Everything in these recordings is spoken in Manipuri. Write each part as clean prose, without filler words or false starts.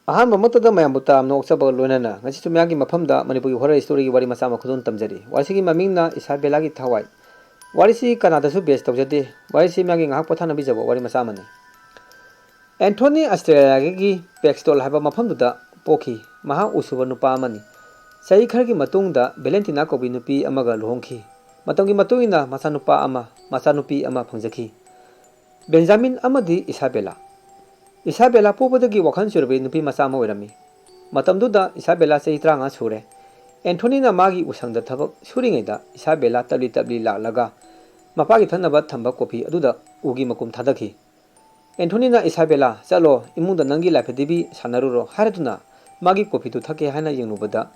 ꯑꯍꯥꯟꯕ ꯃꯛꯇꯗ ꯃꯌꯥꯝꯕꯨ ꯇꯥꯝꯅ ꯑꯣꯛꯆꯕꯒ ꯂꯣꯏꯅꯅ ꯉꯁꯤꯁꯨ ꯃꯌꯥꯝꯒꯤ ꯃꯐꯝꯗ ꯃꯅꯤꯄꯨꯔꯒꯤ ꯍꯣꯔꯔ ꯁ꯭ꯇꯣꯔꯤꯒꯤ ꯋꯥꯔꯤ ꯃꯆꯥ ꯑꯃ ꯈꯨꯗꯣꯜ ꯇꯝꯖꯔꯤ꯫ ꯋꯥꯔꯤꯁꯤꯒꯤ ꯃꯃꯤꯡꯅ ꯏꯁꯥꯕꯦꯂꯥꯒꯤ ꯊꯋꯥꯏ꯫ ꯋꯥꯔꯤꯁꯤ ꯀꯅꯥꯗꯁꯨ ꯕꯦꯁ ꯇꯧꯖꯗꯦ꯫ ꯋꯥꯔꯤꯁꯤ ꯃꯌꯥꯝꯒꯤ ꯉꯥꯏꯍꯥꯛ ꯄꯣꯊꯥꯅꯕꯤꯖꯕ ꯋꯥꯔꯤ ꯃꯆꯥ ꯑꯃꯅꯤ꯫ ꯑꯦꯟꯊꯣꯅꯤ ꯑꯁꯇ꯭ꯔꯦꯂꯤꯌꯥꯒꯤ ꯄꯦꯛꯁꯇꯣꯜ ꯍꯥꯏꯕ ꯃꯐꯝꯗꯨꯗ ꯄꯣꯛꯈꯤ꯫ ꯃꯍꯥꯛ ꯎꯁꯨꯕ ꯅꯨꯄꯥ ꯑꯃꯅꯤ꯫ ꯆꯍꯤ ꯈꯔꯒꯤ ꯃꯇꯨꯡꯗ ꯚꯦꯂꯦꯟꯇꯤꯅꯥ ꯀꯧꯕꯤ ꯅꯨꯄꯤ ꯑꯃꯒ ꯂꯨꯍꯣꯡꯈꯤ꯫ ꯃꯇꯝꯒꯤ ꯃꯇꯨꯡ ꯏꯟꯅ ꯃꯆꯥꯅꯨꯄꯤ ꯑꯃ ꯐꯪꯖꯈꯤ꯫ ꯕꯦꯟꯖꯥꯃꯤꯟ ꯑꯃꯗꯤ ꯏꯁꯥꯕꯦꯂꯥ꯫ ꯏꯁꯥꯕꯦꯂꯥ ꯄꯣꯛꯄꯗꯒꯤ ꯋꯥꯈꯜ ꯆꯣꯏꯔꯕ ꯅꯨꯄꯤ ꯃꯆꯥ ꯑꯃ ꯑꯣꯏꯔꯝꯃꯤ꯫ ꯃꯇꯝꯗꯨꯗ ꯏꯁꯥꯕꯦꯂꯥ ꯆꯍꯤ 35 ꯁꯨꯔꯦ꯫ ꯑꯦꯟꯊꯣꯅꯤꯅ ꯃꯥꯒꯤ ꯎꯁꯪꯗ ꯊꯕꯛ ꯁꯨꯔꯤꯉꯩꯗ ꯏꯁꯥꯕꯦꯂꯥ ꯇꯞꯂꯤ ꯇꯞꯂꯤ ꯂꯥꯛꯂꯒ ꯃꯄꯥꯒꯤ ꯊꯛꯅꯕ ꯊꯝꯕ ꯀꯣꯐꯤ ꯑꯗꯨꯗ ꯎꯒꯤ ꯃꯀꯨꯝ ꯊꯥꯗꯈꯤ꯫ ꯑꯦꯟꯊꯣꯅꯤꯅ ꯏꯁꯥꯕꯦꯂꯥ ꯆꯠꯂꯣ ꯏꯃꯨꯡꯗ ꯅꯪꯒꯤ ꯂꯥꯏꯐꯗꯤꯕꯤ ꯁꯥꯟꯅꯔꯨꯔꯣ ꯍꯥꯏꯔꯗꯨꯅ ꯃꯥꯒꯤ ꯀꯣꯐꯤꯗꯨ ꯊꯛꯀꯦ ꯍꯥꯏꯅ ꯌꯦꯡꯂꯨꯕꯗ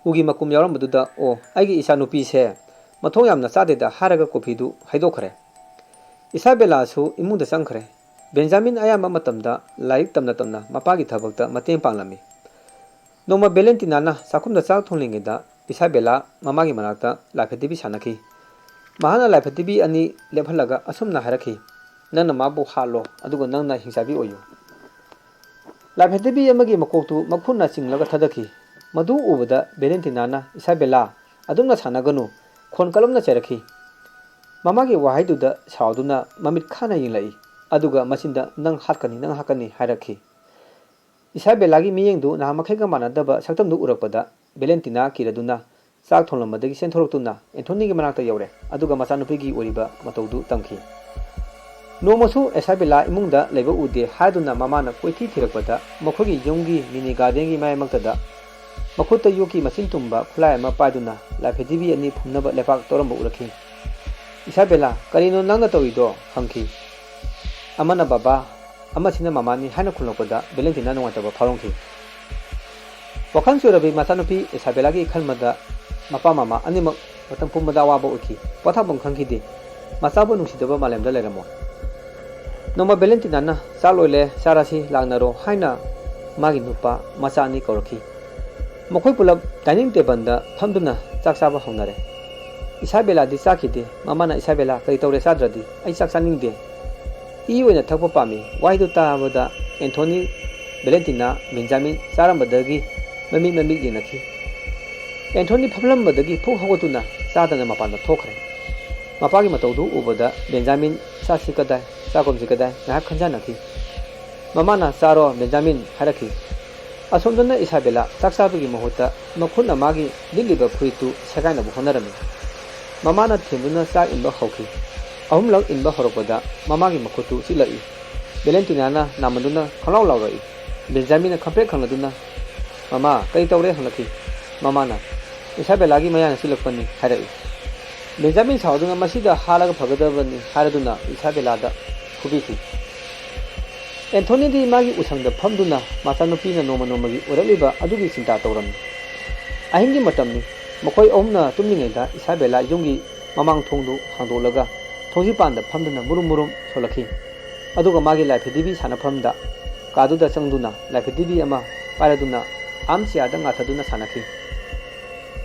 ꯎꯒꯤ ꯃꯀꯨꯝ ꯌꯥꯎꯔꯝꯕꯗꯨꯗ ꯑꯣ ꯑꯩꯒꯤ ꯏꯆꯥꯅꯨꯄꯤꯁꯦ ꯃꯊꯣꯡ ꯌꯥꯝꯅ ꯆꯥꯗꯦꯗ ꯍꯥꯏꯔꯒ ꯀꯣꯐꯤꯗꯨ ꯍꯩꯗꯣꯛꯈ꯭ꯔꯦ꯫ ꯏꯁꯥꯕꯦꯂꯥꯁꯨ ꯏꯃꯨꯡꯗ ꯆꯪꯈ꯭ꯔꯦ꯫ ꯕꯦꯟꯖꯥꯃꯤꯟ ꯑꯌꯥꯝꯕ ꯃꯇꯝꯗ ꯂꯥꯏꯔꯤꯛ ꯇꯝꯅ ꯃꯄꯥꯒꯤ ꯊꯕꯛꯇ ꯃꯇꯦꯡ ꯄꯥꯡꯂꯝꯃꯤ꯫ ꯅꯣꯡꯃ ꯚꯦꯂꯦꯟꯇꯤꯅꯥꯅ ꯆꯥꯛꯈꯨꯝꯗ ꯆꯥꯛ ꯊꯣꯡꯂꯤꯉꯩꯗ ꯏꯁꯥꯕꯦꯂꯥ ꯃꯃꯥꯒꯤ ꯃꯅꯥꯛꯇ ꯂꯥꯏꯐꯗꯤꯕꯤ ꯁꯥꯟꯅꯈꯤ꯫ ꯃꯍꯥꯛꯅ ꯂꯥꯏꯐꯗꯤꯕꯤ ꯑꯅꯤ ꯂꯦꯞꯍꯜꯂꯒ ꯑꯁꯨꯝꯅ ꯍꯥꯏꯔꯛꯈꯤ, ꯅꯪꯅ ꯃꯥꯕꯨ ꯍꯥꯠꯂꯣ ꯑꯗꯨꯒ ꯅꯪꯅ ꯍꯤꯡꯆꯥꯕꯤ ꯑꯣꯏꯌꯨ꯫ ꯂꯥꯏꯐꯗꯤꯕꯤ ꯑꯃꯒꯤ ꯃꯀꯣꯛꯇꯨ ꯃꯈꯨꯠꯅ ꯆꯤꯡꯂꯒ ꯊꯥꯗꯈꯤ꯫ ꯃꯗꯨ ꯎꯕꯗ ꯚꯦꯂꯦꯟꯇꯤꯅꯥꯅ ꯏꯁꯥꯕꯦꯂꯥ ꯑꯗꯨꯝꯅ ꯁꯥꯟꯅꯒꯅꯨ ꯈꯣꯟ ꯀꯜꯂꯞꯅ ꯆꯩꯔꯛꯈꯤ꯫ ꯃꯃꯥꯒꯤ ꯋꯥꯍꯩꯗꯨꯗ ꯁꯥꯎꯗꯨꯅ ꯃꯃꯤꯠ ꯈꯥꯅ ꯌꯦꯡꯂꯛꯏ ꯑꯗꯨꯒ ꯃꯆꯤꯟꯗ ꯅꯪ ꯍꯥꯠꯀꯅꯤ ꯍꯥꯏꯔꯛꯈꯤ꯫ ꯏꯁꯥꯕꯦꯂꯥꯒꯤ ꯃꯤꯠꯌꯦꯡꯗꯨ ꯅꯍꯥꯟꯃꯈꯩꯒ ꯃꯥꯟꯅꯗꯕ ꯁꯛꯇꯝꯗꯨ ꯎꯔꯛꯄꯗ ꯚꯦꯂꯦꯟꯇꯤꯅꯥ ꯀꯤꯔꯗꯨꯅ ꯆꯥꯛ ꯊꯣꯡꯂꯝꯕꯗꯒꯤ ꯆꯦꯟꯊꯣꯔꯛꯇꯨꯅ ꯑꯦꯟꯊꯣꯅꯤꯒꯤ ꯃꯅꯥꯛꯇ ꯌꯧꯔꯦ ꯑꯗꯨꯒ ꯃꯆꯥꯅꯨꯄꯤꯒꯤ ꯑꯣꯏꯔꯤꯕ ꯃꯇꯧꯗꯨ ꯇꯝꯈꯤ꯫ ꯅꯣꯡꯃꯁꯨ ꯏꯁꯥꯕꯦꯂꯥ ꯏꯃꯨꯡꯗ ꯂꯩꯕ ꯎꯗꯦ ꯍꯥꯏꯗꯨꯅ ꯃꯃꯥꯅ ꯀꯣꯏꯊꯤ ꯊꯤꯔꯛꯄꯗ ꯃꯈꯣꯏꯒꯤ ꯌꯨꯝꯒꯤ ꯃꯤꯅꯤ ꯒꯥꯔꯗꯦꯟꯒꯤ ꯃꯌꯥꯏꯃꯛꯇꯗ ꯃꯈꯨꯠꯇ ꯌꯣꯠꯀꯤ ꯃꯆꯤꯟ ꯇꯨꯝꯕ ꯈꯨꯠꯂꯥꯏ ꯑꯃ ꯄꯥꯏꯗꯨꯅ ꯂꯥꯏꯐꯗꯤꯕꯤ ꯑꯅꯤ ꯐꯨꯝꯅꯕ ꯂꯩꯄꯥꯛ ꯇꯧꯔꯝꯕ ꯎꯔꯛꯈꯤ꯫ ꯏꯁꯥꯕꯦꯂꯥ ꯀꯔꯤꯅꯣ ꯅꯪꯅ ꯇꯧꯔꯤꯗꯣ ꯍꯪꯈꯤ꯫ ꯑꯃꯅ ꯕꯕꯥ ꯑꯃꯁꯤꯅ ꯃꯃꯥꯅꯤ ꯍꯥꯏꯅ ꯈꯨꯝꯂꯛꯄꯗ ꯚꯦꯂꯦꯟꯇꯤꯅꯥ ꯅꯨꯡꯉꯥꯏꯇꯕ ꯐꯥꯎꯔꯝꯈꯤ꯫ ꯋꯥꯈꯜ ꯆꯣꯏꯔꯕꯤ ꯃꯆꯥꯅꯨꯄꯤ ꯏꯁꯥꯕꯦꯂꯥꯒꯤ ꯈꯟꯕꯗ ꯃꯄꯥ ꯃꯃꯥ ꯑꯅꯤꯃꯛ ꯃꯇꯝ ꯄꯨꯝꯕꯗ ꯑꯋꯥꯕ ꯑꯣꯏꯈꯤ꯫ ꯄꯣꯊꯥꯐꯝ ꯈꯪꯈꯤꯗꯦ꯫ ꯃꯆꯥꯕꯨ ꯅꯨꯡꯁꯤꯗꯕ ꯃꯥꯂꯦꯝꯗ ꯂꯩꯔꯝꯃꯣꯏ꯫ ꯅꯣꯡꯃ ꯚꯦꯂꯦꯟꯇꯤꯅꯥꯅ ꯆꯥꯛ ꯂꯣꯏꯂꯦ ꯆꯥꯔꯁꯤ ꯂꯥꯛꯅꯔꯣ ꯍꯥꯏꯅ ꯃꯥꯒꯤ ꯅꯨꯄꯥ ꯃꯆꯥ ꯑꯅꯤ ꯀꯧꯔꯛꯈꯤ꯫ ꯃꯈꯣꯏ ꯄꯨꯂꯞ ꯗꯥꯏꯅꯤꯡ ꯇꯦꯕꯜꯗ ꯐꯝꯗꯨꯅ ꯆꯥꯛ ꯆꯥꯕ ꯍꯧꯅꯔꯦ꯫ ꯏꯁꯥꯕꯦꯂꯥꯗꯤ ꯆꯥꯈꯤꯗꯦ꯫ ꯃꯃꯥꯅ ꯏꯁꯥꯕꯦꯂꯥ ꯀꯔꯤ ꯇꯧꯔꯦ ꯆꯥꯗ꯭ꯔꯗꯤ? ꯑꯩ ꯆꯥꯛ ꯆꯥꯅꯤꯡꯗꯦ꯫ ꯏ ꯑꯣꯏꯅ ꯊꯛꯄ ꯄꯥꯝꯃꯤ꯫ ꯋꯥꯍꯩꯗꯨ ꯇꯥꯕꯗ ꯑꯦꯟꯊꯣꯅꯤ, ꯚꯦꯂꯦꯟꯇꯤꯅꯥ, ꯕꯦꯟꯖꯥꯃꯤꯟ ꯆꯥꯔꯝꯕꯗꯒꯤ ꯃꯃꯤꯠ ꯌꯦꯡꯅꯈꯤ꯫ ꯑꯦꯟꯊꯣꯅꯤ ꯐꯝꯂꯝꯕꯗꯒꯤ ꯐꯨꯛ ꯍꯧꯒꯠꯇꯨꯅ ꯆꯥꯗꯅ ꯃꯄꯥꯟꯗ ꯊꯣꯛꯈ꯭ꯔꯦ꯫ ꯃꯄꯥꯒꯤ ꯃꯇꯧꯗꯨ ꯎꯕꯗ ꯕꯦꯟꯖꯥꯃꯤꯟ, ꯆꯥꯛꯁꯤ ꯀꯗꯥꯏ, ꯆꯥꯛꯈꯨꯝꯁꯤ ꯀꯗꯥꯏ ꯉꯥꯏꯍꯥꯛ ꯈꯟꯖꯥꯟꯅꯈꯤ꯫ ꯃꯃꯥꯅ ꯆꯥꯔꯣ ꯕꯦꯟꯖꯥꯃꯤꯟ ꯍꯥꯏꯔꯛꯈꯤ꯫ ꯑꯁꯣꯝꯗꯅ ꯏꯁꯥꯕꯦꯂꯥ ꯆꯥꯛ ꯆꯥꯕꯒꯤ ꯃꯍꯨꯠꯇ ꯃꯈꯨꯠꯅ ꯃꯥꯒꯤ ꯂꯤꯠꯂꯤꯕ ꯐꯨꯔꯤꯠꯇꯨ ꯁꯦꯒꯥꯏꯅꯕ ꯍꯣꯠꯅꯔꯝꯃꯤ꯫ ꯃꯃꯥꯅ ꯊꯦꯝꯗꯨꯅ ꯆꯥꯛ ꯏꯟꯕ ꯍꯧꯈꯤ꯫ ꯑꯍꯨꯝꯂꯛ ꯏꯟꯕ ꯍꯧꯔꯛꯄꯗ ꯃꯃꯥꯒꯤ ꯃꯈꯨꯠꯇꯨ ꯆꯤꯛꯂꯛꯏ꯫ ꯚꯦꯂꯦꯟꯇꯤꯅꯥꯅ ꯅꯥꯃꯟꯗꯨꯅ ꯈꯪꯂꯥꯎ ꯂꯥꯎꯔꯛꯏ꯫ ꯕꯦꯟꯖꯥꯃꯤꯟꯅ ꯈꯪꯄ꯭ꯔꯦꯛ ꯈꯪꯂꯗꯨꯅ ꯃꯃꯥ ꯀꯔꯤ ꯇꯧꯔꯦ ꯍꯪꯂꯛꯈꯤ꯫ ꯃꯃꯥꯅ ꯏꯁꯥꯕꯦꯂꯥꯒꯤ ꯃꯌꯥꯅ ꯆꯤꯛꯂꯛꯄꯅꯤ ꯍꯥꯏꯔꯛꯏ꯫ ꯕꯦꯟꯖꯥꯃꯤꯟ ꯁꯥꯎꯗꯨꯅ ꯃꯁꯤꯗ ꯍꯥꯠꯂꯒ ꯐꯒꯗꯕꯅꯤ ꯍꯥꯏꯔꯗꯨꯅ ꯏꯁꯥꯕꯦꯂꯥꯗ ꯐꯨꯕꯤꯈꯤ꯫ ꯑꯦꯟꯊꯣꯅꯤꯗꯤ ꯃꯥꯒꯤ ꯎꯁꯪꯗ ꯐꯝꯗꯨꯅ ꯃꯆꯥꯅꯨꯄꯤꯅ ꯅꯣꯡꯃꯒꯤ ꯑꯣꯏꯔꯛꯂꯤꯕ ꯑꯗꯨꯒꯤ ꯆꯤꯟꯇꯥ ꯇꯧꯔꯝꯃꯤ꯫ ꯑꯍꯤꯡꯒꯤ ꯃꯇꯝꯅꯤ꯫ ꯃꯈꯣꯏ ꯑꯍꯨꯝꯅ ꯇꯨꯝꯂꯤꯉꯩꯗ ꯏꯁꯥꯕꯦꯂꯥ ꯌꯨꯝꯒꯤ ꯃꯃꯥꯡ ꯊꯣꯡꯗꯨ ꯍꯥꯡꯗꯣꯛꯂꯒ ꯊꯣꯡꯖꯤꯄꯥꯟꯗ ꯐꯝꯗꯨꯅ ꯃꯨꯔꯨꯝ ꯁꯣꯜꯂꯛꯈꯤ꯫ ꯑꯗꯨꯒ ꯃꯥꯒꯤ ꯂꯥꯏꯐꯗꯤꯕꯤ ꯁꯥꯟꯅꯐꯝꯗ ꯀꯥꯗꯨꯗ ꯆꯪꯗꯨꯅ ꯂꯥꯏꯐꯗꯤꯕꯤ ꯑꯃ ꯄꯥꯏꯔꯗꯨꯅ ꯑꯥꯔꯝꯆꯤꯌꯥꯔꯗ ꯉꯥꯊꯗꯨꯅ ꯁꯥꯟꯅꯈꯤ꯫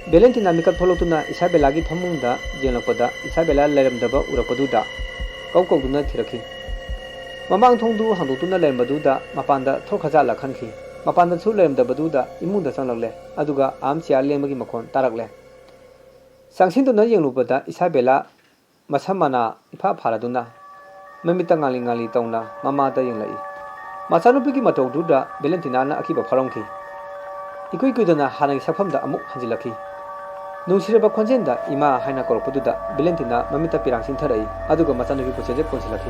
ꯚꯦꯂꯦꯟꯇꯤꯅꯥ ꯃꯤꯀꯞ ꯊꯣꯛꯂꯛꯇꯨꯅ ꯏꯁꯥꯕꯦꯂꯥꯒꯤ ꯐꯃꯨꯡꯗ ꯌꯦꯡꯂꯛꯄꯗ ꯏꯁꯥꯕꯦꯂꯥ ꯂꯩꯔꯝꯗꯕ ꯎꯔꯛꯄꯗꯨꯗ ꯀꯧꯗꯨꯅ ꯊꯤꯔꯛꯈꯤ꯫ ꯃꯃꯥꯡ ꯊꯣꯡꯗꯨ ꯍꯥꯡꯗꯣꯛꯇꯨꯅ ꯂꯩꯔꯝꯕꯗꯨꯗ ꯃꯄꯥꯟꯗ ꯊꯣꯛꯈ꯭ꯔꯖꯥꯠꯂ ꯈꯟꯈꯤ꯫ ꯃꯄꯥꯟꯗꯁꯨ ꯂꯩꯔꯝꯗꯕꯗꯨꯗ ꯏꯃꯨꯡꯗ ꯆꯪꯂꯛꯂꯦ ꯑꯗꯨꯒ ꯑꯥꯔꯝꯆꯤꯌꯥꯔ ꯂꯦꯡꯕꯒꯤ ꯃꯈꯣꯟ ꯇꯥꯔꯛꯂꯦ꯫ ꯆꯪꯁꯤꯟꯗꯨꯅ ꯌꯦꯡꯂꯨꯕꯗ ꯏꯁꯥꯕꯦꯂꯥ ꯃꯁꯝ ꯃꯅꯥ ꯏꯐꯥ ꯐꯥꯔꯗꯨꯅ ꯃꯃꯤꯠꯇ ꯉꯥꯡꯂꯤ ꯇꯧꯅ ꯃꯃꯥꯗ ꯌꯦꯡꯂꯛꯏ꯫ ꯃꯆꯥꯅꯨꯄꯤꯒꯤ ꯃꯇꯧꯗꯨꯗ ꯚꯦꯂꯦꯟꯇꯤꯅꯥꯅ ꯑꯀꯤꯕ ꯐꯥꯎꯔꯝꯈꯤ꯫ ꯏꯀꯨꯏ ꯀꯨꯏꯗꯅ ꯍꯥꯟꯅꯒꯤ ꯁꯛꯐꯝꯗ ꯑꯃꯨꯛ ꯍꯟꯖꯤꯜꯂꯛꯈꯤ꯫ ꯅꯨꯡꯁꯤꯔꯕ ꯈꯣꯟꯖꯦꯜꯗ ꯏꯃꯥ ꯍꯥꯏꯅ ꯀꯧꯔꯛꯄꯗꯨꯗ ꯚꯦꯂꯦꯟꯇꯤꯅꯥ ꯃꯃꯤꯠꯇ ꯄꯤꯔꯥꯡ ꯆꯤꯟꯊꯔꯛꯏ ꯑꯗꯨꯒ ꯃꯆꯥꯅꯨꯄꯤꯕꯨ ꯆꯦꯖꯦꯠ ꯀꯣꯟꯁꯤꯜꯂꯛꯈꯤ꯫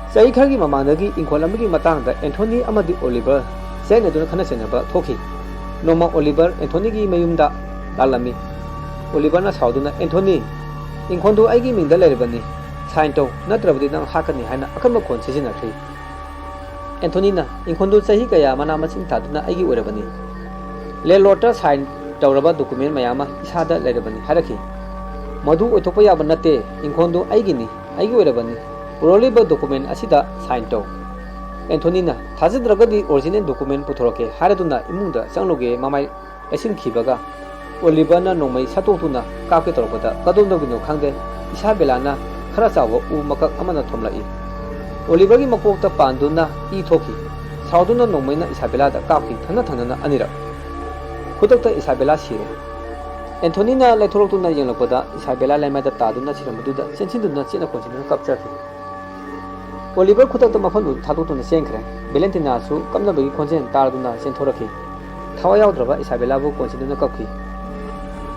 ꯆꯍꯤ ꯈꯔꯒꯤ ꯃꯃꯥꯡꯗꯒꯤ ꯏꯪꯈꯣꯜ ꯑꯃꯒꯤ ꯃꯇꯥꯡꯗ ꯑꯦꯟꯊꯣꯅꯤ ꯑꯃꯗꯤ ꯑꯣꯂꯤꯚꯔ ꯆꯌꯦꯠꯅꯗꯨꯅ ꯈꯠꯅ ꯆꯩꯅꯕ ꯊꯣꯛꯈꯤ꯫ ꯅꯣꯡꯃ ꯑꯣꯂꯤꯚꯔ ꯑꯦꯟꯊꯣꯅꯤꯒꯤ ꯃꯌꯨꯝꯗ ꯂꯥꯛꯂꯝꯃꯤ꯫ ꯑꯣꯂꯤꯚꯔꯅ ꯁꯥꯎꯗꯨꯅ ꯏꯪꯈꯣꯜꯗꯨ ꯑꯩꯒꯤ ꯃꯤꯡꯗ ꯂꯩꯔꯕꯅꯤ, ꯁꯥꯏꯟ ꯇꯧ ꯅꯠꯇ꯭ꯔꯕꯗꯤ ꯅꯪ ꯍꯥꯠꯀꯅꯤ ꯍꯥꯏꯅ ꯑꯀꯟꯕ ꯈꯣꯟ ꯁꯤꯖꯤꯟꯅꯈꯤ꯫ ꯑꯦꯟꯊꯣꯅꯤꯅ ꯏꯪꯈꯣꯜꯗꯨ ꯆꯍꯤ ꯀꯌꯥ ꯃꯅꯥ ꯃꯁꯤꯡ ꯊꯥꯗꯨꯅ ꯑꯩꯒꯤ ꯑꯣꯏꯔꯕꯅꯤ, ꯂꯦꯟꯂꯣꯔꯗꯇ ꯁꯥꯏꯟ ꯇꯧꯔꯕ ꯗꯣꯀꯨꯃꯦꯟ ꯃꯌꯥꯝ ꯑꯃ ꯏꯁꯥꯗ ꯂꯩꯔꯕꯅꯤ ꯍꯥꯏꯔꯛꯈꯤ꯫ ꯃꯗꯨ ꯑꯣꯏꯊꯣꯛꯄ ꯌꯥꯕ ꯅꯠꯇꯦ, ꯏꯪꯈꯣꯜꯗꯨ ꯑꯩꯒꯤꯅꯤ, ꯑꯩꯒꯤ ꯑꯣꯏꯔꯕꯅꯤ, ꯄꯨꯔꯛꯂꯤꯕ ꯗꯣꯀꯨꯃꯦꯟ ꯑꯁꯤꯗ ꯁꯥꯏꯟ ꯇꯧ꯫ ꯑꯦꯟꯊꯣꯅꯤꯅ ꯊꯥꯖꯗ꯭ꯔꯒꯗꯤ ꯑꯣꯔꯤꯖꯤꯅꯦꯜ ꯗꯣꯀꯨꯃꯦꯟ ꯄꯨꯊꯣꯔꯛꯀꯦ ꯍꯥꯏꯔꯗꯨꯅ ꯏꯃꯨꯡꯗ ꯆꯪꯂꯨꯒꯦ ꯃꯃꯥꯏ ꯂꯩꯁꯤꯟꯈꯤꯕꯒ ꯑꯣꯂꯤꯚꯔꯅ ꯅꯣꯡꯃꯩ ꯁꯠꯇꯣꯛꯇꯨꯅ ꯀꯥꯞꯀꯦ ꯇꯧꯔꯛꯄꯗ ꯀꯗꯣꯝꯗꯒꯤꯅꯣ ꯈꯪꯗꯦ ꯏꯁꯥꯕꯦꯂꯥꯅ ꯈꯔ ꯆꯥꯎꯕ ꯎ ꯃꯀꯛ ꯑꯃꯅ ꯊꯣꯝꯂꯛꯏ꯫ ꯑꯣꯂꯤꯚꯔꯒꯤ ꯃꯀꯣꯛꯇ ꯄꯥꯟꯗꯨꯅ ꯏ ꯊꯣꯛꯈꯤ꯫ साउदुना नोंमैना इसाबेला दा कापकी थना थना अनिरा खुदकता इसाबेला सिरे एंथोनीना लेथोरक्तुना यंगलपदा इसाबेला लेमादा तादुना सिरमदुदा चेंसिंदुना चेना कोचिना कपचाखि ओलिवर खुदकता मफनु थादुतुना चेंखरे बेलेंटिनासु कमनबगी खोंजेन तारदुना चेंथोरखि थावा याउद्रबा इसाबेलाबु कोचिना कपखि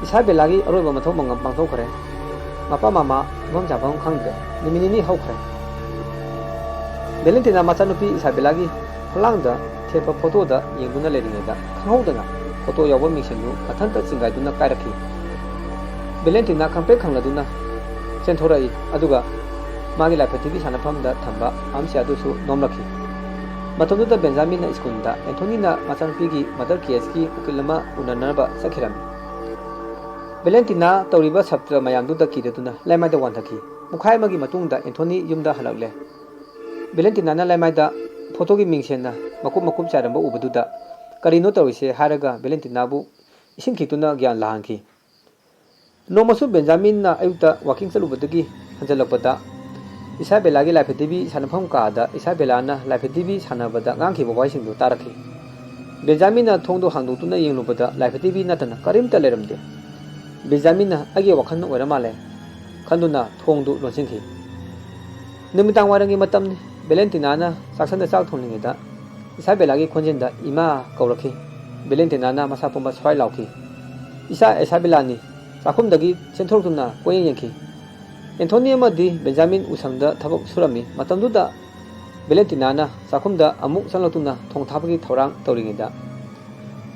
इसाबेलागी अरोइबा मथौ मंगम पांथोखरे मपा मामा मम जाफां खंगदे निमिनिनि हौखरे बेलेंटिना मचानुपी इसाबेलागी फलांगदा थेपा फोटोदा येंगुना लेरिङेदा खंहौदना फोटो यावबा मिक्सिंदु अथंता चिंगाइदुना कायरखि बेलेंटिना खंपे खंगदुना चेंथोराई अदुगा मागी लाइफेटिवी सानाफमदा थंबा आमसे अदुसु नोमलखि मतुंदुदा बेंजामिन स्कूलदा एंथोनीना मचानुपीगी मदर केसकी उकिलमा उननरबा सखिरम बेलेंटिना तौरिबा सप्त्र मयामदुदा किदुना लाइमाइदा वांथखि मुखाइमगी मतुंगदा एंथोनी युमदा हलकले बेलेंटिना लाइमाइदा फोटोगी मिंगसेना मकुप मकुप चारंबा उबदुदा करीनो तौरिसे हारगा बेलेंटिनाबु इसिंग खितुना ज्ञान लाहंखि नोमसु बेंजामिन अयुक्ता वाकिंग चलुबदगी हंजलकपदा इसाबेलागी लाइफेटिवी सानफम कादा इसाबेलाना लाइफेटिवी सानबदा गांखिबा वाइसिंदु तारखि बेंजामिन थोंदो हांदुतुना येंगलुबदा लाइफेटिवी नतना करीमता लेरमदे बेंजामिन अगे वखन ओरा माले खंदुना थोंदु लोंसिंखि निमितांग वारंगी मतमनि बेलेंटिनाना साक्सनदा चाक थोंनिंगेदा इसाबेलागी खोंजेंदा इमा कौरखि बेलेंटिनाना मसा पुंबा स्वाइ लाउखि इसाबेलानी चाखुमदगी चेंथोरतुना कोयें येंखि एंथोनी अमदी बेंजामिन उसंगदा थबक सुरमी मतमदुदा बेलेंटिनाना चाखुमदा अमुक चंगलतुना थोंथाबगी थौरांग तौरिङेदा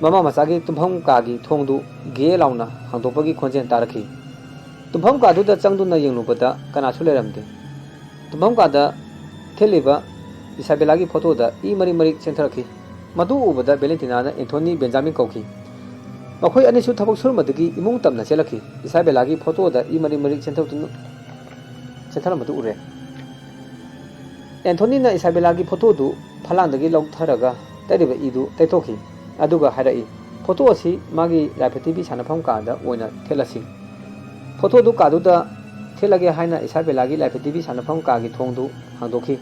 ममा मचागी तुम्फम कागी थोंदु गे लाउना हांदोपगी खोंजें तारखि तुम्फम कादुदा चंगदुना येंगलुबदा कनासु लेरमदे तुम्फम कादा थेलिबा इसाबेलागी फोटोदा ई मरी मरी चेंथरखि मदु उबदा बेलेंटिनाना एंथोनी बेंजामिन कौखि मखोय अनिसु थबक सुरमदगी इमुंग तमना चेलखि इसाबेलागी फोटोदा ई मरी मरी चेंथरमदु उरे एंथोनीना इसाबेलागी फोटोदु फलांदगी लौथरगा तैरिबा इदु तैथोखि अदुगा हाराई फोटो असी मागी लाइफेटिवी सानफम कादा ओइना थेलसि फोटोदु कादुदा थेलगे हाइना इसाबेलागी लाइफेटिवी सानफम कागी थोंदु हांदोखि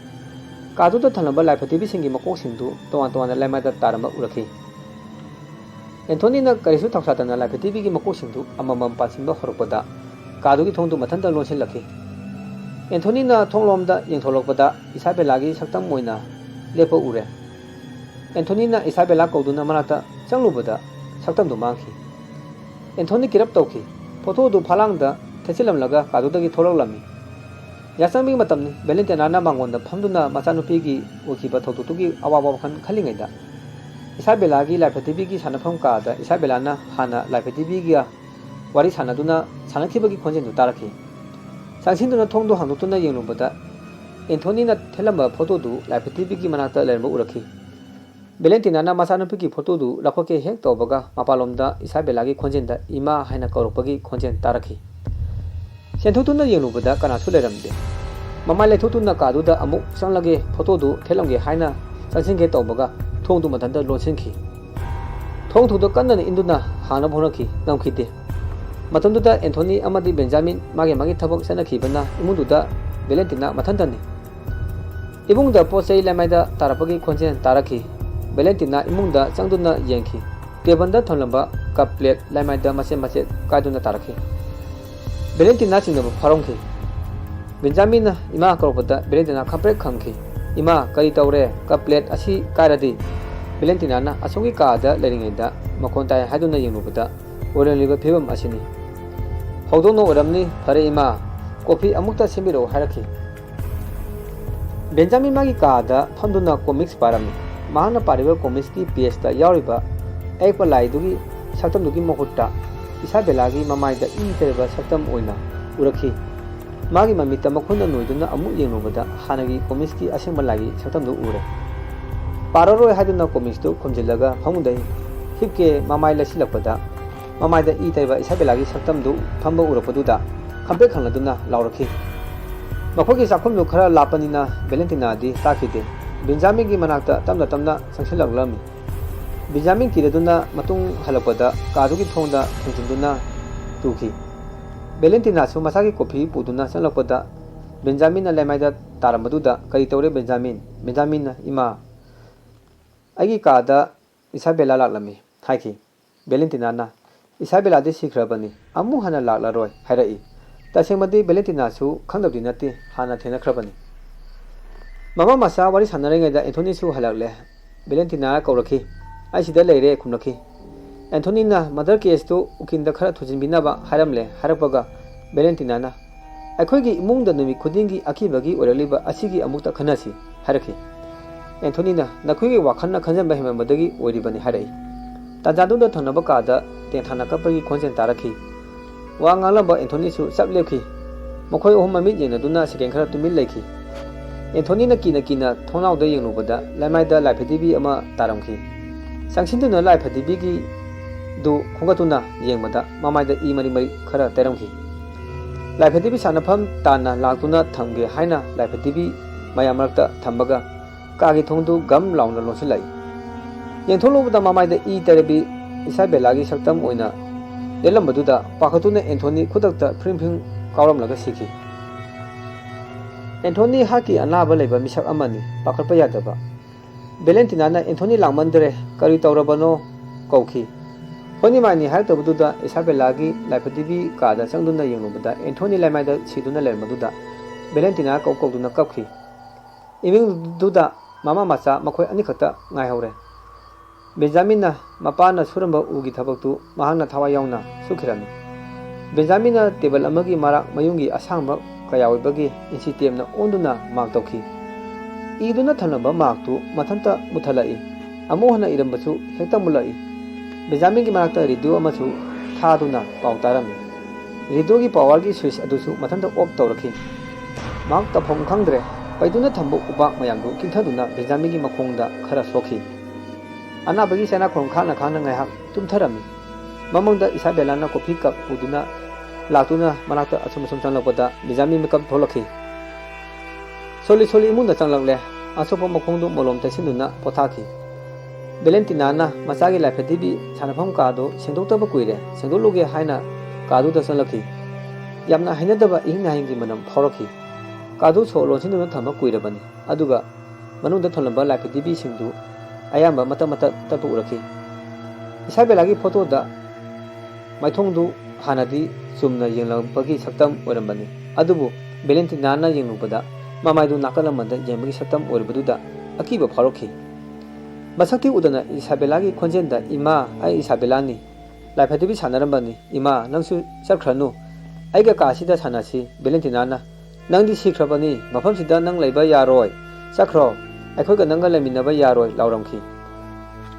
कादुदा थलंबा लाइफेटिवी सिंगी मकोसिंदु तोवान तोवान लाइमादा तारंबा उरखि एंथोनीना करिसु थौसातना लाइफेटिवीगी मकोसिंदु अममम पासिंबा हरपदा कादुगी थोंदु मथंदा लोनसिलखि एंथोनीना थोंगलोमदा येंथोलकपदा इसाबेलागी सक्तम ओइना लेपो उरे एंथोनीना इसाबेला कौदुना मनाता चंगलुबदा सक्तमदु मांखि एंथोनी किरप तौखि फोटोदु फलांगदा थेचिलमलगा कादुदगी थोलकलमी यासंबी मतमनि बेलेंटिनाना मांगोंदा फमदुना मचानुपीगी उखिबा थौतुतुगी अवाबा वखन खलिङैदा इसाबेलागी लाइफेटिवीगी सानफम कादा इसाबेलाना हाना लाइफेटिवीगी वारी सानदुना सानखिबगी खोंजेंदु तारखि सांसिंदुना थोंदु हांदुतुना येंगलुबदा एंथोनीना थेलंबा फोटोदु लाइफेटिवीगी मनाता लेरमबा उरखि बेलेंटिनाना मचानुपीगी फोटोदु लखोके हेक तौबगा मपालोमदा इसाबेलागी खोंजेंदा इमा हाइना कौरपगी खोंजें तारखि सेंथुतुना येंगलुबदा कनासु लेरमदे ममा लेथुतुना कादुदा अमुक चंगलगे फोटोदु थेलंगे हाइना चंसिंगे तौबगा थोंदु मथंदा लोनसिंखि थोंथुदो कन्नन इंदुना हाना भोनखि नमखिते मतंदुदा एंथोनी अमदी बेंजामिन मागे थबक सनखिबना इमुदुदा बेलेंटिना मथंदनी इमुंगदा पोचै लेमाइदा तारपगी खोंजें तारखि बेलेंटिना इमुंगदा चंगदुना येंखि टेबलदा थलंबा कप प्लेट लेमाइदा मसे मसे कादुना तारखि बेलेंटिना चिंगब फरोंखि बेंजामिन इमा कौरपदा बेलेंटिना खप्रे खंखि इमा करी तौरे कप प्लेट असी कायरदी बेलेंटिनाना असोंगी कादा लेरिङैदा मखोन ताय हादुना येंगुबदा ओरलिबा फिबम असिनी हौदोनो ओरमनी फरे इमा कॉफी अमुक्ता सेमिरो हारखि बेंजामिन मागी कादा फंदुना कॉमिक्स पारमनी माहना पारिबा कॉमिक्स की पेजता यावरिबा एकपा लाइदुगी सक्तमदुगी महुट्टा इसाबेलागी ममाइदा ई तेरबा सक्तम ओइना उरखि मागी ममिता मखुना नोइदुना अमु येंगुबदा हानगी कॉमिक्स की असेंबा लागी सक्तमदु उरे पारोरोय हादुना कॉमिक्स दु खुमजिलगा फमुदै हिपके ममाइ लसिलकपदा ममाइदा ई तेरबा इसाबेलागी सक्तमदु फंबा उरपदुदा खंपे खंगलदुना लाउरखि मखोगी चाखुमदु खरा लापनिना बेलेंटिनादी ताखिदे बेंजामिन की मनाक्ता तमना तमना संगसिलगलमी बेंजामिन किरदुना मतुंग हलपदा कादुगी थोंदा थंजिंदुना तुखि बेलेंटिनासु मसागी कॉफी पुदुना चंगलपदा बेंजामिन लेमाइदा तारमदुदा करी तौरे बेंजामिन इमा ꯑꯩꯒꯤ ꯀꯥꯗ ꯏꯁꯥꯕꯦꯂꯥ ꯂꯥꯛꯂꯝꯃꯤ ꯍꯥꯏꯈꯤ꯫ ꯚꯦꯂꯦꯟꯇꯤꯅꯥꯅ ꯏꯁꯥꯕꯦꯂꯥꯗꯤ ꯁꯤꯈ꯭ꯔꯕꯅꯤ, ꯑꯃꯨꯛ ꯍꯟꯅ ꯂꯥꯛꯂꯔꯣꯏ ꯍꯥꯏꯔꯛꯏ꯫ ꯇꯁꯦꯡꯕꯗꯤ ꯚꯦꯂꯦꯟꯇꯤꯅꯥꯁꯨ ꯈꯪꯗꯕꯗꯤ ꯅꯠꯇꯦ, ꯍꯥꯟꯅ ꯊꯦꯡꯅꯈ꯭ꯔꯕꯅꯤ꯫ ꯃꯃꯥ ꯃꯆꯥ ꯋꯥꯔꯤ ꯁꯥꯟꯅꯔꯤꯉꯩꯗ ꯑꯦꯟꯊꯣꯅꯤꯁꯨ ꯍꯜꯂꯛꯂꯦ꯫ ꯚꯦꯂꯦꯟꯇꯤꯅꯥꯅ ꯀꯧꯔꯛꯈꯤ꯫ ꯑꯩ ꯁꯤꯗ ꯂꯩꯔꯦ ꯈꯨꯝꯂꯛꯈꯤ꯫ ꯑꯦꯟꯊꯣꯅꯤꯅ ꯃꯔꯗꯔ ꯀꯦꯁꯇꯨ ꯎꯀꯤꯜꯗ ꯈꯔ ꯊꯨꯖꯤꯟꯕꯤꯅꯕ ꯍꯥꯏꯔꯝꯂꯦ ꯍꯥꯏꯔꯛꯄꯒ ꯚꯦꯂꯦꯟꯇꯤꯅꯥꯅ ꯑꯩꯈꯣꯏꯒꯤ ꯏꯃꯨꯡꯗ ꯅꯨꯃꯤꯠ ꯈꯨꯗꯤꯡꯒꯤ ꯑꯀꯤꯕꯒꯤ ꯑꯣꯏꯔꯛꯂꯤꯕ ꯑꯁꯤꯒꯤ ꯑꯃꯨꯛꯇ ꯈꯟꯅꯁꯤ ꯍꯥꯏꯔꯛꯈꯤ꯫ ꯑꯦꯟꯊꯣꯅꯤꯅ ꯅꯈꯣꯏꯒꯤ ꯋꯥꯈꯜꯅ ꯈꯟꯖꯟꯕ ꯍꯦꯟꯃꯟꯕꯗꯒꯤ ꯑꯣꯏꯔꯤꯕꯅꯤ ꯍꯥꯏꯔꯛꯏ꯫ ꯇꯥꯟꯖꯥꯗꯨꯗ ꯊꯪꯅꯕ ꯀꯥꯗ ꯇꯦꯡꯊꯥꯅ ꯀꯞꯄꯒꯤ ꯈꯣꯟꯖꯦꯜ ꯇꯥꯔꯛꯈꯤ꯫ ꯋꯥ ꯉꯥꯡꯂꯝꯕ ꯑꯦꯟꯊꯣꯅꯤꯁꯨ ꯆꯞ ꯂꯦꯞꯈꯤ꯫ ꯃꯈꯣꯏ ꯑꯍꯨꯝ ꯃꯃꯤꯠ ꯌꯦꯡꯅꯗꯨꯅ ꯁꯦꯀꯦꯟ ꯈꯔ ꯇꯨꯃꯤꯟ ꯂꯩꯈꯤ꯫ ꯑꯦꯟꯊꯣꯅꯤꯅ ꯀꯤꯅ ꯊꯣꯡꯅꯥꯎꯗ ꯌꯦꯡꯂꯨꯕꯗ ꯂꯩꯃꯥꯏꯗ ꯂꯥꯏꯐꯗꯤꯕꯤ ꯑꯃ ꯇꯥꯔꯝꯈꯤ꯫ ꯆꯪꯁꯤꯟꯗꯨꯅ ꯂꯥꯏꯐꯗꯤꯕꯤꯒꯤꯗꯨ ꯈꯣꯝꯒꯠꯇꯨꯅ ꯌꯦꯡꯕꯗ ꯃꯃꯥꯏꯗ ꯏ ꯃꯔꯤꯛ ꯃꯔꯤꯛ ꯈꯔ ꯇꯩꯔꯝꯈꯤ꯫ ꯂꯥꯏꯐꯗꯤꯕꯤ ꯁꯥꯟꯅꯐꯝ ꯇꯥꯟꯅ ꯂꯥꯛꯇꯨꯅ ꯊꯝꯒꯦ ꯍꯥꯏꯅ ꯂꯥꯏꯐꯗꯤꯕꯤ ꯃꯌꯥꯝ ꯃꯔꯛꯇ ꯊꯝꯕꯒ ꯀꯥꯒꯤ ꯊꯣꯡꯗꯨ ꯒꯝ ꯂꯥꯎꯅ ꯂꯣꯟꯁꯤꯜꯂꯛꯏ꯫ ꯌꯦꯡꯊꯣꯛꯂꯨꯕꯗ ꯃꯃꯥꯏꯗ ꯏ ꯇꯩꯔꯕꯤ ꯏꯁꯥꯕꯦꯂꯥꯒꯤ ꯁꯛꯇꯝ ꯑꯣꯏꯅ ꯂꯦꯜꯂꯝꯕꯗꯨꯗ ꯄꯥꯈꯠꯇꯨꯅ ꯑꯦꯟꯊꯣꯅꯤ ꯈꯨꯗꯛꯇ ꯐ꯭ꯔꯤꯡ ꯐ꯭ꯔꯤꯡ ꯀꯥꯎꯔꯝꯂꯒ ꯁꯤꯈꯤ꯫ ꯑꯦꯟꯊꯣꯅꯤ ꯍꯥꯔꯠꯀꯤ ꯑꯅꯥꯕ ꯂꯩꯕ ꯃꯤꯁꯛ ꯑꯃꯅꯤ, ꯄꯥꯈꯠꯄ ꯌꯥꯗꯕ꯫ ꯚꯦꯂꯦꯟꯇꯤꯅꯥꯅ ꯑꯦꯟꯊꯣꯅꯤ ꯂꯥꯛꯃꯟꯗ꯭ꯔꯦ, ꯀꯔꯤ ꯇꯧꯔꯕꯅꯣ ꯀꯧꯈꯤ꯫ ꯍꯣꯏꯅꯤ ꯃꯥꯏꯅꯤ ꯍꯥꯏꯔꯛꯇꯕꯗꯨꯗ ꯏꯁꯥꯕꯦꯂꯥꯒꯤ ꯂꯥꯏꯐꯗꯤꯕꯤ ꯀꯥꯗ ꯆꯪꯗꯨꯅ ꯌꯦꯡꯂꯨꯕꯗ ꯑꯦꯟꯊꯣꯅꯤ ꯂꯩꯃꯥꯏꯗ ꯁꯤꯗꯨꯅ ꯂꯩꯔꯝꯕꯗꯨꯗ ꯚꯦꯂꯦꯟꯇꯤꯅꯥ ꯀꯧꯗꯨꯅ ꯀꯞꯈꯤ꯫ ꯏꯃꯨꯡꯗꯨꯗ ꯃꯃꯥ ꯃꯆꯥ ꯃꯈꯣꯏ ꯑꯅꯤꯈꯛꯇ ꯉꯥꯏꯍꯧꯔꯦ꯫ ꯕꯦꯟꯖꯥꯃꯤꯟꯅ ꯃꯄꯥꯅ ꯁꯨꯔꯝꯕ ꯎꯒꯤ ꯊꯕꯛꯇꯨ ꯃꯍꯥꯛꯅ ꯊꯋꯥꯏ ꯌꯥꯎꯅ ꯁꯨꯈꯤꯔꯝꯃꯤ꯫ ꯕꯦꯟꯖꯥꯃꯤꯟꯅ ꯇꯦꯕꯜ ꯑꯃꯒꯤ ꯃꯔꯥꯛ ꯃꯌꯨꯡꯒꯤ ꯑꯁꯥꯡꯕ ꯀꯌꯥ ꯑꯣꯏꯕꯒꯤ ꯏꯟꯆꯤ ꯇꯦꯞꯅ ꯑꯣꯟꯗꯨꯅ ꯃꯥꯔꯛ ꯇꯧꯈꯤ꯫ ꯏꯗꯨꯅ ꯊꯝꯂꯝꯕ ꯃꯥꯔꯛꯇꯨ ꯃꯊꯟꯇ ꯃꯨꯠꯊꯠꯂꯛꯏ꯫ ꯑꯃꯨꯛ ꯍꯟꯅ ꯏꯔꯝꯕꯁꯨ ꯍꯦꯛꯇ ꯃꯨꯠꯂꯛꯏ꯫ ꯕꯦꯟꯖꯥꯃꯤꯟꯒꯤ ꯃꯅꯥꯛꯇ ꯔꯦꯗꯤꯑꯣ ꯑꯃꯁꯨ ꯊꯥꯗꯨꯅ ꯄꯥꯎ ꯇꯥꯔꯝꯃꯤ꯫ ꯔꯦꯗꯤꯑꯣꯒꯤ ꯄꯥꯋꯔꯒꯤ ꯁ꯭ꯋꯤꯆ ꯑꯗꯨꯁꯨ ꯃꯊꯟꯇ ꯑꯣꯐ ꯇꯧꯔꯛꯈꯤ꯫ ꯃꯍꯥꯛ ꯇꯧꯐꯝ ꯈꯪꯗ꯭ꯔꯦ꯫ ꯄꯩꯗꯨꯅ ꯊꯝꯕ ꯎꯄꯥꯛ ꯃꯌꯥꯝꯗꯨ ꯀꯤꯟꯊꯗꯨꯅ ꯕꯦꯟꯖꯥꯃꯤꯟꯒꯤ ꯃꯈꯣꯡꯗ ꯈꯔ ꯁꯣꯛꯈꯤ꯫ ꯑꯅꯥꯕꯒꯤ ꯆꯩꯅꯥꯈꯣꯟ ꯈꯥꯡꯅ ꯈꯥꯡꯅ ꯉꯥꯏꯍꯥꯛ ꯇꯨꯝꯊꯔꯝꯃꯤ꯫ ꯃꯃꯪꯗ ꯏꯁꯥꯕꯦꯂꯥꯅ ꯀꯣꯐꯤ ꯀꯞ ꯄꯨꯗꯨꯅ ꯂꯥꯛꯇꯨꯅ ꯃꯅꯥꯛꯇ ꯑꯁꯨꯝ ꯆꯪꯂꯛꯄꯗ ꯕꯦꯟꯖꯥꯃꯤꯟ ꯃꯤꯀꯞ ꯊꯣꯛꯂꯛꯈꯤ꯫ ꯁꯣꯜꯂꯤ ꯁꯣꯜꯂꯤ ꯏꯃꯨꯡꯗ ꯆꯪꯂꯛꯂꯦ꯫ ꯑꯁꯣꯛꯄ ꯃꯈꯣꯡꯗꯨ ꯃꯣꯂꯣꯝ ꯇꯩꯁꯤꯟꯗꯨꯅ ꯄꯣꯊꯥꯈꯤ꯫ ꯚꯦꯂꯦꯟꯇꯤꯅꯥꯅ ꯃꯆꯥꯒꯤ ꯂꯥꯏꯐꯗꯤꯕꯤ ꯁꯥꯟꯅꯐꯝ ꯀꯥꯗꯨ ꯁꯦꯡꯗꯣꯛꯇꯕ ꯀꯨꯏꯔꯦ, ꯁꯦꯡꯗꯣꯛꯂꯨꯒꯦ ꯍꯥꯏꯅ ꯀꯥꯗꯨꯗ ꯆꯪꯂꯛꯈꯤ꯫ ꯌꯥꯝꯅ ꯍꯩꯅꯗꯕ ꯏꯍꯤꯡ ꯅꯥꯍꯤꯡꯒꯤ ꯃꯅꯝ ꯐꯥꯎꯔꯛꯈꯤ꯫ ꯀꯥꯗꯨ ꯁꯣ ꯂꯣꯟꯁꯤꯟꯗꯨꯅ ꯊꯝꯕ ꯀꯨꯏꯔꯕꯅꯤ, ꯑꯗꯨꯒ ꯃꯅꯨꯡꯗ ꯊꯝꯂꯝꯕ ꯂꯥꯏꯐꯗꯤꯕꯤꯁꯤꯡꯗꯨ ꯑꯌꯥꯝꯕ ꯃꯇꯠ ꯃꯇꯠ ꯇꯠꯄ ꯎꯔꯛꯈꯤ꯫ ꯏꯁꯥꯕꯦꯂꯥꯒꯤ ꯐꯣꯇꯣꯗ ꯃꯥꯏꯊꯣꯡꯗꯨ ꯍꯥꯟꯅꯗꯤ ꯆꯨꯝꯅ ꯌꯦꯡꯂꯛꯄꯒꯤ ꯁꯛꯇꯝ ꯑꯣꯏꯔꯝꯕꯅꯤ, ꯑꯗꯨꯕꯨ ꯚꯦꯂꯦꯟꯇꯤꯅꯥꯅ ꯌꯦꯡꯂꯨꯕꯗ ꯃꯃꯥꯏꯗꯨ ꯅꯥꯀꯜ ꯑꯃꯗ ꯌꯦꯡꯕꯒꯤ ꯁꯛꯇꯝ ꯑꯣꯏꯔꯤꯕꯗꯨꯗ ꯑꯀꯤꯕ ꯐꯥꯎꯔꯛꯈꯤ꯫ ꯃꯁꯛꯇꯤ ꯎꯗꯅ ꯏꯁꯥꯕꯦꯂꯥꯒꯤ ꯈꯣꯟꯖꯦꯜꯗ ꯏꯃꯥ, ꯑꯩ ꯏꯁꯥꯕꯦꯂꯥꯅꯤ, ꯂꯥꯏꯐꯗꯤꯕꯤ ꯁꯥꯟꯅꯔꯝꯕꯅꯤ, ꯏꯃꯥ ꯅꯪꯁꯨ ꯆꯠꯈ꯭ꯔꯅꯨ, ꯑꯩꯒ ꯀꯥꯁꯤꯗ ꯁꯥꯟꯅꯁꯤ꯫ ꯚꯦꯂꯦꯟꯇꯤꯅꯥꯅ ꯅꯪꯗꯤ ꯁꯤꯈ꯭ꯔꯕꯅꯤ, ꯃꯐꯝꯁꯤꯗ ꯅꯪ ꯂꯩꯕ ꯌꯥꯔꯣꯏ, ꯆꯠꯈ꯭ꯔꯣ, ꯑꯩꯈꯣꯏꯒ ꯅꯪꯒ ꯂꯩꯃꯤꯟꯅꯕ ꯌꯥꯔꯣꯏ ꯂꯥꯎꯔꯝꯈꯤ꯫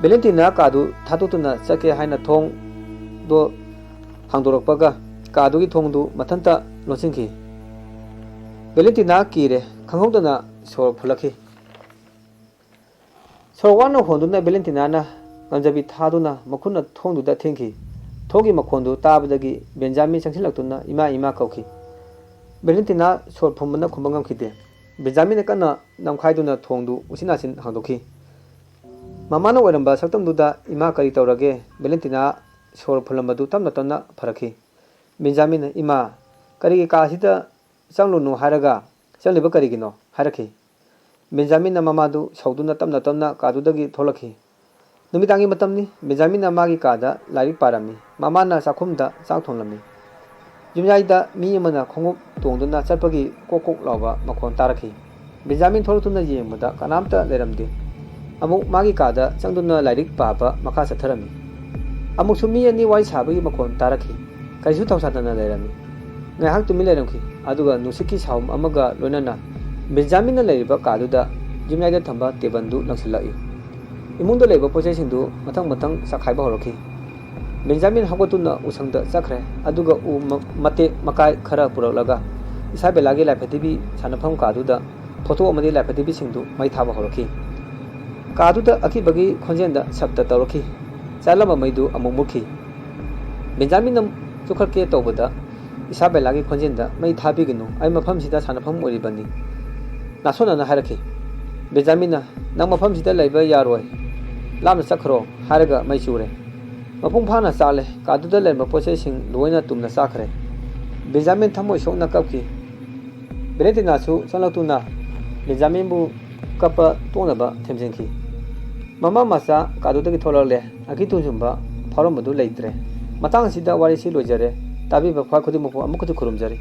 ꯚꯦꯂꯦꯟꯇꯤꯅꯥ ꯀꯥꯗꯨ ꯊꯥꯗꯣꯛꯇꯨꯅ ꯆꯠꯀꯦ ꯍꯥꯏꯅ ꯊꯣꯡꯗꯣ ꯍꯥꯡꯗꯣꯔꯛꯄꯒ ꯀꯥꯗꯨꯒꯤ ꯊꯣꯡꯗꯨ ꯃꯊꯟꯇ ꯂꯣꯟꯁꯤꯟꯈꯤ꯫ ꯚꯦꯂꯦꯟꯇꯤꯅꯥ ꯀꯤꯔꯦ, ꯈꯪꯍꯧꯗꯅ ꯁꯣꯔ ꯐꯨꯜꯂꯛꯈꯤ꯫ ꯁꯣꯔ ꯋꯥꯅ ꯍꯣꯟꯗꯨꯅ ꯚꯦꯂꯦꯟꯇꯤꯅꯥꯅ ꯉꯝꯖꯕꯤ ꯊꯥꯗꯨꯅ ꯃꯈꯨꯠꯅ ꯊꯣꯡꯗꯨꯗ ꯊꯦꯡꯈꯤ꯫ ꯊꯣꯡꯒꯤ ꯃꯈꯣꯟꯗꯨ ꯇꯥꯕꯗꯒꯤ ꯕꯦꯟꯖꯥꯃꯤꯟ ꯆꯪꯁꯤꯜꯂꯛꯇꯨꯅ ꯏꯃꯥ ꯏꯃꯥ ꯀꯧꯈꯤ꯫ ꯚꯦꯂꯦꯟꯇꯤꯅꯥ ꯁꯣꯔ ꯐꯨꯟꯕꯅ ꯈꯨꯝꯕ ꯉꯝꯈꯤꯗꯦ꯫ ꯕꯦꯟꯖꯥꯃꯤꯟꯅ ꯀꯟꯅ ꯅꯝꯈꯥꯏꯗꯨꯅ ꯊꯣꯡꯗꯨ ꯎꯆꯤꯟ ꯅꯥꯆꯤꯟ ꯍꯥꯡꯗꯣꯛꯈꯤ꯫ ꯃꯃꯥꯅ ꯑꯣꯏꯔꯝꯕ ꯁꯛꯇꯝꯗꯨꯗ ꯏꯃꯥ ꯀꯔꯤ ꯇꯧꯔꯒꯦ? ꯚꯦꯂꯦꯟꯇꯤꯅꯥ ꯁꯣꯔ ꯐꯨꯜꯂꯝꯕꯗꯨ ꯇꯞꯅ ꯇꯞꯅ ꯐꯔꯛꯈꯤ꯫ ꯕꯦꯟꯖꯥꯃꯤꯟꯅ ꯏꯃꯥ, ꯀꯔꯤꯒꯤ ꯀꯥꯁꯤꯗ ꯆꯪꯂꯨꯅꯨ ꯍꯥꯏꯔꯒ ꯆꯪꯂꯤꯕ ꯀꯔꯤꯒꯤꯅꯣ ꯍꯥꯏꯔꯛꯈꯤ꯫ ꯕꯦꯟꯖꯥꯃꯤꯟꯅ ꯃꯃꯥꯗꯨ ꯁꯧꯗꯨꯅ ꯇꯞꯅ ꯇꯞꯅ ꯀꯥꯗꯨꯗꯒꯤ ꯊꯣꯛꯂꯛꯈꯤ꯫ ꯅꯨꯃꯤꯗꯥꯡꯒꯤ ꯃꯇꯝꯅꯤ꯫ ꯕꯦꯟꯖꯥꯃꯤꯟꯅ ꯃꯥꯒꯤ ꯀꯥꯗ ꯂꯥꯏꯔꯤꯛ ꯄꯥꯔꯝꯃꯤ꯫ ꯃꯃꯥꯅ ꯆꯥꯛꯈꯨꯝꯗ ꯆꯥꯛ ꯊꯣꯡꯂꯝꯃꯤ꯫ ꯌꯨꯝꯌꯥꯏꯗ ꯃꯤ ꯑꯃꯅ ꯈꯣꯡꯎꯞ ꯇꯣꯡꯗꯨꯅ ꯆꯠꯄꯒꯤ ꯀꯣꯛ ꯀꯣꯛ ꯂꯥꯎꯕ ꯃꯈꯣꯟ ꯇꯥꯔꯛꯈꯤ꯫ ꯕꯦꯟꯖꯥꯃꯤꯟ ꯊꯣꯛꯂꯛꯇꯨꯅ ꯌꯦꯡꯕꯗ ꯀꯅꯥꯝꯇ ꯂꯩꯔꯝꯗꯦ꯫ ꯑꯃꯨꯛ ꯃꯥꯒꯤ ꯀꯥꯗ ꯆꯪꯗꯨꯅ ꯂꯥꯏꯔꯤꯛ ꯄꯥꯕ ꯃꯈꯥ ꯆꯠꯊꯔꯝꯃꯤ꯫ ꯑꯃꯨꯛꯁꯨ ꯃꯤ ꯑꯅꯤ ꯋꯥꯔꯤ ꯁꯥꯕꯒꯤ ꯃꯈꯣꯟ ꯇꯥꯔꯛꯈꯤ꯫ ꯀꯔꯤꯁꯨ ꯊꯧꯁꯥꯗꯅ ꯂꯩꯔꯝꯃꯤ꯫ ꯉꯥꯏꯍꯥꯛ ꯇꯨꯃꯤꯟ ꯂꯩꯔꯝꯈꯤ, ꯑꯗꯨꯒ ꯅꯨꯡꯁꯤꯠꯀꯤ ꯁꯥꯎꯝ ꯑꯃꯒ ꯂꯣꯏꯅꯅ ꯕꯦꯟꯖꯥꯃꯤꯟꯅ ꯂꯩꯔꯤꯕ ꯀꯥꯗꯨꯗ ꯌꯨꯝꯌꯥꯏꯗ ꯊꯝꯕ ꯇꯦꯕꯜꯗꯨ ꯂꯪꯁꯤꯜꯂꯛꯏ꯫ ꯏꯃꯨꯡꯗ ꯂꯩꯕ ꯄꯣꯠꯆꯩꯁꯤꯡꯗꯨ ꯃꯊꯪ ꯃꯊꯪ ꯆꯈꯥꯏꯕ ꯍꯧꯔꯛꯈꯤ꯫ ꯕꯦꯟꯖꯥꯃꯤꯟ ꯍꯧꯒꯠꯇꯨꯅ ꯎꯁꯪꯗ ꯆꯠꯈ꯭ꯔꯦ, ꯑꯗꯨꯒ ꯎ ꯃꯇꯦꯛ ꯃꯀꯥꯏ ꯈꯔ ꯄꯨꯔꯛꯂꯒ ꯏꯁꯥꯕꯦꯂꯥꯒꯤ ꯂꯥꯏꯐꯗꯤꯕꯤ ꯁꯥꯟꯅꯐꯝ ꯀꯥꯗꯨꯗ ꯐꯣꯇꯣ ꯑꯃꯗꯤ ꯂꯥꯏꯐꯗꯤꯕꯤꯁꯤꯡꯗꯨ ꯃꯩ ꯊꯥꯕ ꯍꯧꯔꯛꯈꯤ꯫ ꯀꯥꯗꯨꯗ ꯑꯀꯤꯕꯒꯤ ꯈꯣꯟꯖꯦꯜꯗ ꯁꯞꯇ ꯇꯧꯔꯛꯈꯤ꯫ ꯆꯥꯛꯂꯝꯕ ꯃꯩꯗꯨ ꯑꯃꯨꯛ ꯃꯨꯠꯈꯤ꯫ ꯕꯦꯟꯖꯥꯃꯤꯟꯅ ꯆꯨꯈꯠꯀꯦ ꯇꯧꯕꯗ ꯏꯁꯥꯕꯦꯂꯥꯒꯤ ꯈꯣꯟꯖꯦꯜꯗ ꯃꯩ ꯊꯥꯕꯤꯒꯅꯨ, ꯑꯩ ꯃꯐꯝꯁꯤꯗ ꯁꯥꯟꯅꯐꯝ ꯑꯣꯏꯔꯤꯕꯅꯤ ꯅꯥꯁꯣꯟꯅꯅ ꯍꯥꯏꯔꯛꯈꯤ꯫ ꯕꯦꯟꯖꯥꯃꯤꯟꯅ ꯅꯪ ꯃꯐꯝꯁꯤꯗ ꯂꯩꯕ ꯌꯥꯔꯣꯏ, ꯂꯥꯞꯅ ꯆꯠꯈ꯭ꯔꯣ ꯍꯥꯏꯔꯒ ꯃꯩ ꯆꯨꯔꯦ꯫ ꯃꯄꯨꯡ ꯐꯥꯅ ꯆꯥꯛꯂꯦ꯫ ꯀꯥꯗꯨꯗ ꯂꯩꯔꯝꯕ ꯄꯣꯠꯆꯩꯁꯤꯡ ꯂꯣꯏꯅ ꯇꯨꯝꯅ ꯆꯥꯛꯈ꯭ꯔꯦ꯫ ꯕꯦꯟꯖꯥꯃꯤꯟ ꯊꯃꯣꯏ ꯁꯣꯛꯅ ꯀꯞꯈꯤ꯫ ꯚꯦꯂꯦꯟꯇꯤꯅꯥꯁꯨ ꯆꯪꯂꯛꯇꯨꯅ ꯕꯦꯟꯖꯥꯃꯤꯟꯕꯨ ꯀꯞꯄ ꯇꯣꯛꯅꯕ ꯊꯦꯝꯖꯤꯟꯈꯤ꯫ ꯃꯃꯥ ꯃꯆꯥ ꯀꯥꯗꯨꯗꯒꯤ ꯊꯣꯛꯂꯛꯂꯦ ꯑꯀꯤ ꯇꯨꯡꯁꯨꯝꯕ ꯐꯥꯎꯔꯝꯕꯗꯨ ꯂꯩꯇ꯭ꯔꯦ ꯃꯇꯥꯡ ꯑꯁꯤꯗ ꯋꯥꯔꯤꯁꯤ ꯂꯣꯏꯖꯔꯦ ꯇꯥꯕꯤꯕ ꯈ꯭ꯋꯥꯏ ꯈꯨꯗꯤꯡꯃꯛꯄꯨ ꯑꯃꯨꯛꯀꯁꯨ ꯈꯨꯔꯨꯝꯖꯔꯤ